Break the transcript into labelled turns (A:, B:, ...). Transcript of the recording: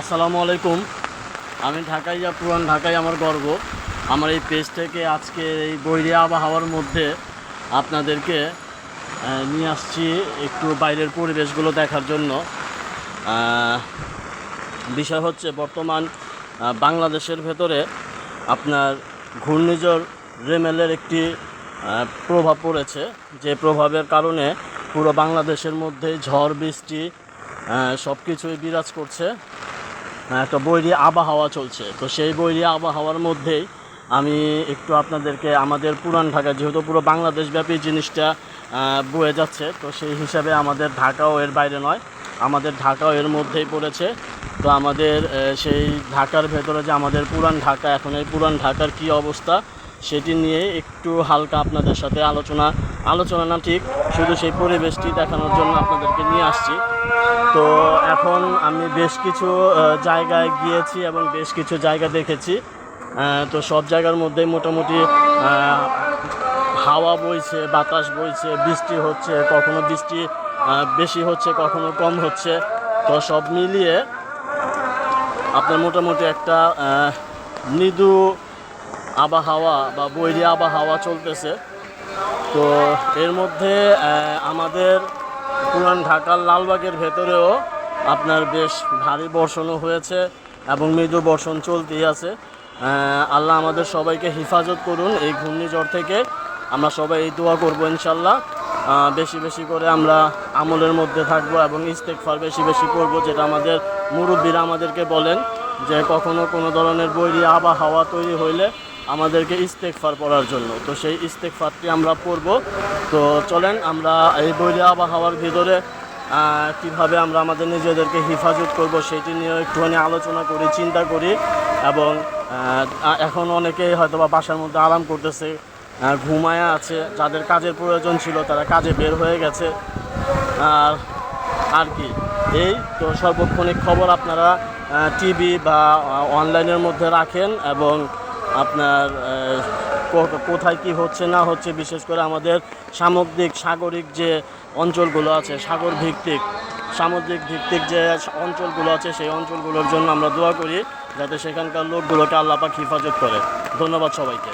A: আসসালামু আলাইকুম। আমি ঢাকায় পুরান ঢাকায় আমার গর্ব। আমার এই পেজ থেকে আজকে এই বৈরী আবহাওয়ার মধ্যে আপনাদেরকে নিয়ে আসছি একটু বাইরের পরিবেশগুলো দেখার জন্য। বিষয় হচ্ছে বর্তমান বাংলাদেশের ভেতরে আপনার ঘূর্ণিঝড় রেমেলের একটি প্রভাব পড়েছে, যে প্রভাবের কারণে পুরো বাংলাদেশের মধ্যে ঝড় বৃষ্টি সব কিছুই বিরাজ করছে। একটা বৈরী আবহাওয়া চলছে। তো সেই বৈরী আবহাওয়ার মধ্যেই আমি একটু আপনাদেরকে আমাদের পুরান ঢাকা, যেহেতু পুরো বাংলাদেশব্যাপী জিনিসটা বয়ে যাচ্ছে, তো সেই হিসাবে আমাদের ঢাকাও এর বাইরে নয়, আমাদের ঢাকাও এর মধ্যেই পড়েছে। তো আমাদের সেই ঢাকার ভেতরে যে আমাদের পুরান ঢাকা, এখন এই পুরান ঢাকার কী অবস্থা সেটি নিয়ে একটু হালকা আপনাদের সাথে আলোচনা না ঠিক, শুধু সেই পরিবেশটি দেখানোর জন্য আপনাদেরকে নিয়ে আসছি। তো এখন আমি বেশ কিছু জায়গায় গিয়েছি এবং বেশ কিছু জায়গা দেখেছি। তো সব জায়গার মধ্যেই মোটামুটি হাওয়া বইছে, বাতাস বইছে, বৃষ্টি হচ্ছে, কখনো বৃষ্টি বেশি হচ্ছে, কখনো কম হচ্ছে। তো সব মিলিয়ে আপনার মোটামুটি একটা মৃদু আবহাওয়া বা বৈরী আবহাওয়া চলতেছে। তো এর মধ্যে আমাদের পুরান ঢাকার লালবাগের ভেতরেও আপনার বেশ ভারী বর্ষণও হয়েছে এবং মৃদু বর্ষণ চলতেই আছে। আল্লাহ আমাদের সবাইকে হেফাজত করুন এই ঘূর্ণিঝড় থেকে। আমরা সবাই এই দোয়া করবো ইনশাল্লাহ। বেশি বেশি করে আমরা আমলের মধ্যে থাকবো এবং ইস্তেগফার বেশি বেশি করবো, যেটা আমাদের মুরব্বীরা আমাদেরকে বলেন যে কখনো কোনো ধরনের বৈরী আবহাওয়া তৈরি হইলে আমাদেরকে ইস্তেগফার পড়ার জন্য। তো সেই ইস্তেগফারটি আমরা পড়ব। তো চলেন আমরা এই বৈরী আবহাওয়ার ভিতরে কীভাবে আমরা আমাদের নিজেদেরকে হেফাজত করব সেটি নিয়ে একটুখানি আলোচনা করি, চিন্তা করি। এবং এখন অনেকেই হয়তো বা বাসার মধ্যে আরাম করতেছে, ঘুমায়া আছে, যাদের কাজের প্রয়োজন ছিল তারা কাজে বের হয়ে গেছে। আর কি এই তো সার্বক্ষণিক খবর আপনারা টিভি বা অনলাইনের মধ্যে রাখেন এবং আপনার কোথায় কি হচ্ছে না হচ্ছে, বিশেষ করে আমাদের সাগরিক যে অঞ্চলগুলো আছে, সামুদ্রিক ভিত্তিক যে অঞ্চলগুলো আছে, সেই অঞ্চলগুলোর জন্য আমরা দোয়া করি যাতে সেখানকার লোকগুলোকে আল্লাহ পাক হেফাজত করে। ধন্যবাদ সবাইকে।